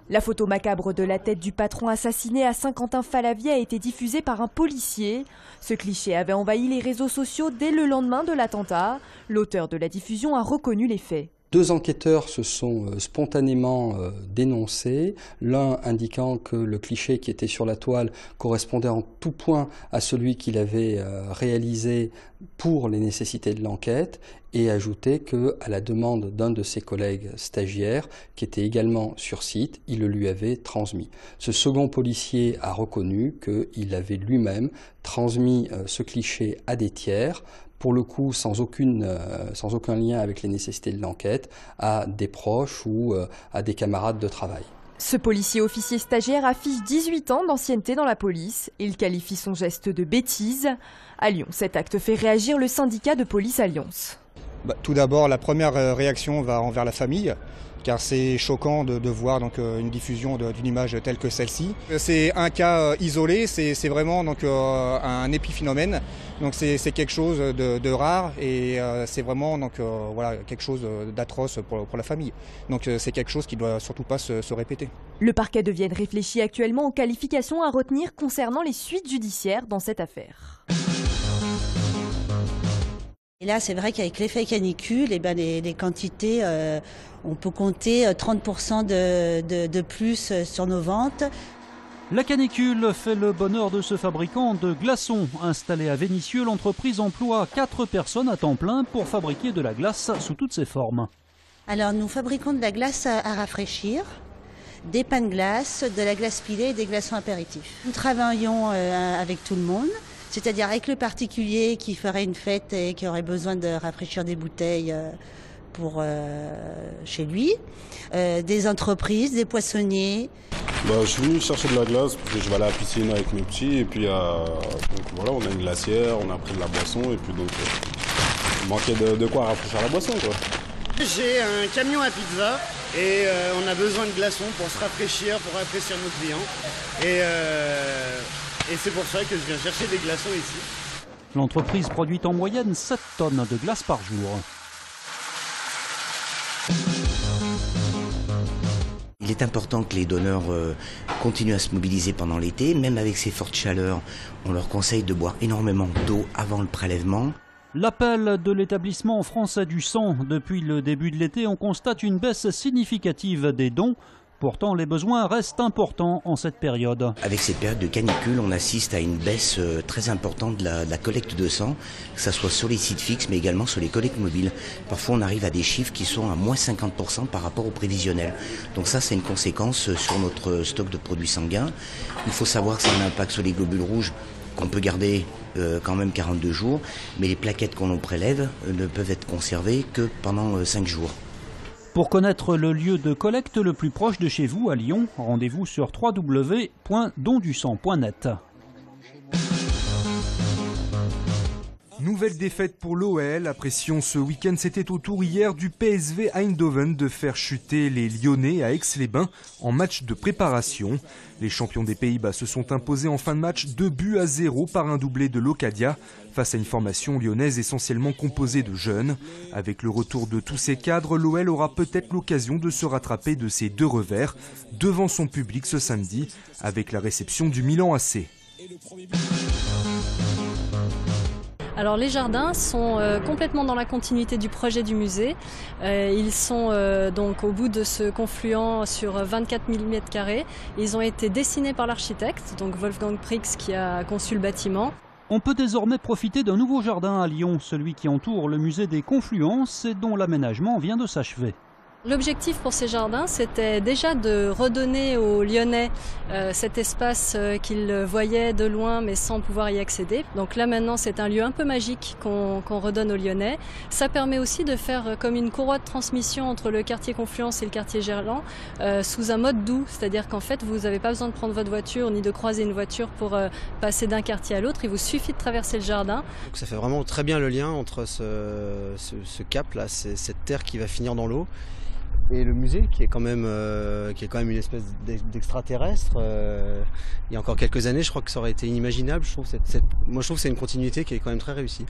La photo macabre de la tête du patron assassiné à Saint-Quentin-Fallavier a été diffusée par un policier. Ce cliché avait envahi les réseaux sociaux dès le lendemain de l'attentat. L'auteur de la diffusion a reconnu les faits. 2 enquêteurs se sont spontanément dénoncés, l'un indiquant que le cliché qui était sur la toile correspondait en tout point à celui qu'il avait réalisé pour les nécessités de l'enquête, et ajoutait qu'à la demande d'un de ses collègues stagiaires, qui était également sur site, il le lui avait transmis. Ce second policier a reconnu qu'il avait lui-même transmis ce cliché à des tiers, pour le coup sans aucun lien avec les nécessités de l'enquête, à des proches ou à des camarades de travail. Ce policier officier stagiaire affiche 18 ans d'ancienneté dans la police. Il qualifie son geste de bêtise. À Lyon, cet acte fait réagir le syndicat de police Alliance. Tout d'abord, la première réaction va envers la famille, car c'est choquant de voir une diffusion d'une image telle que celle-ci. C'est un cas isolé, c'est vraiment un épiphénomène. Donc c'est quelque chose de rare et c'est vraiment quelque chose d'atroce pour la famille. Donc c'est quelque chose qui ne doit surtout pas se répéter. Le parquet de Vienne réfléchit actuellement aux qualifications à retenir concernant les suites judiciaires dans cette affaire. Et là, c'est vrai qu'avec l'effet canicule, les quantités, on peut compter 30% de plus sur nos ventes. La canicule fait le bonheur de ce fabricant de glaçons. Installé à Vénissieux, l'entreprise emploie 4 personnes à temps plein pour fabriquer de la glace sous toutes ses formes. Alors, nous fabriquons de la glace à rafraîchir, des pains de glace, de la glace pilée et des glaçons apéritifs. Nous travaillons avec tout le monde. C'est-à-dire avec le particulier qui ferait une fête et qui aurait besoin de rafraîchir des bouteilles pour chez lui, des entreprises, des poissonniers. Je suis venu chercher de la glace parce que je vais à la piscine avec mes petits et puis donc voilà, on a une glacière, on a pris de la boisson et puis donc il manquait de quoi rafraîchir la boisson, quoi. J'ai un camion à pizza et on a besoin de glaçons pour se rafraîchir, pour rafraîchir nos clients. Et c'est pour ça que je viens chercher des glaçons ici. L'entreprise produit en moyenne 7 tonnes de glace par jour. Il est important que les donneurs continuent à se mobiliser pendant l'été. Même avec ces fortes chaleurs, on leur conseille de boire énormément d'eau avant le prélèvement. L'appel de l'établissement France a du sang. Depuis le début de l'été, on constate une baisse significative des dons. Pourtant, les besoins restent importants en cette période. Avec cette période de canicule, on assiste à une baisse très importante de la collecte de sang, que ce soit sur les sites fixes, mais également sur les collectes mobiles. Parfois, on arrive à des chiffres qui sont à moins 50% par rapport au prévisionnel. Donc ça, c'est une conséquence sur notre stock de produits sanguins. Il faut savoir que ça a un impact sur les globules rouges, qu'on peut garder quand même 42 jours, mais les plaquettes qu'on en prélève ne peuvent être conservées que pendant 5 jours. Pour connaître le lieu de collecte le plus proche de chez vous à Lyon, rendez-vous sur www.dondusang.net. Nouvelle défaite pour l'OL. La pression ce week-end, c'était au tour hier du PSV Eindhoven de faire chuter les Lyonnais à Aix-les-Bains en match de préparation. Les champions des Pays-Bas se sont imposés en fin de match 2-0 par un doublé de Locadia face à une formation lyonnaise essentiellement composée de jeunes. Avec le retour de tous ces cadres, l'OL aura peut-être l'occasion de se rattraper de ses 2 revers devant son public ce samedi avec la réception du Milan AC. Alors les jardins sont complètement dans la continuité du projet du musée. Ils sont donc au bout de ce confluent sur 24 000 m². Ils ont été dessinés par l'architecte, donc Wolfgang Prix qui a conçu le bâtiment. On peut désormais profiter d'un nouveau jardin à Lyon, celui qui entoure le musée des Confluences et dont l'aménagement vient de s'achever. L'objectif pour ces jardins, c'était déjà de redonner aux Lyonnais cet espace qu'ils voyaient de loin mais sans pouvoir y accéder. Donc là maintenant c'est un lieu un peu magique qu'on redonne aux Lyonnais. Ça permet aussi de faire comme une courroie de transmission entre le quartier Confluence et le quartier Gerland sous un mode doux. C'est-à-dire qu'en fait vous n'avez pas besoin de prendre votre voiture ni de croiser une voiture pour passer d'un quartier à l'autre. Il vous suffit de traverser le jardin. Donc ça fait vraiment très bien le lien entre ce cap là, cette terre qui va finir dans l'eau. Et le musée qui est quand même une espèce d'extraterrestre. Il y a encore quelques années, je crois que ça aurait été inimaginable. Moi, je trouve que c'est une continuité qui est quand même très réussie.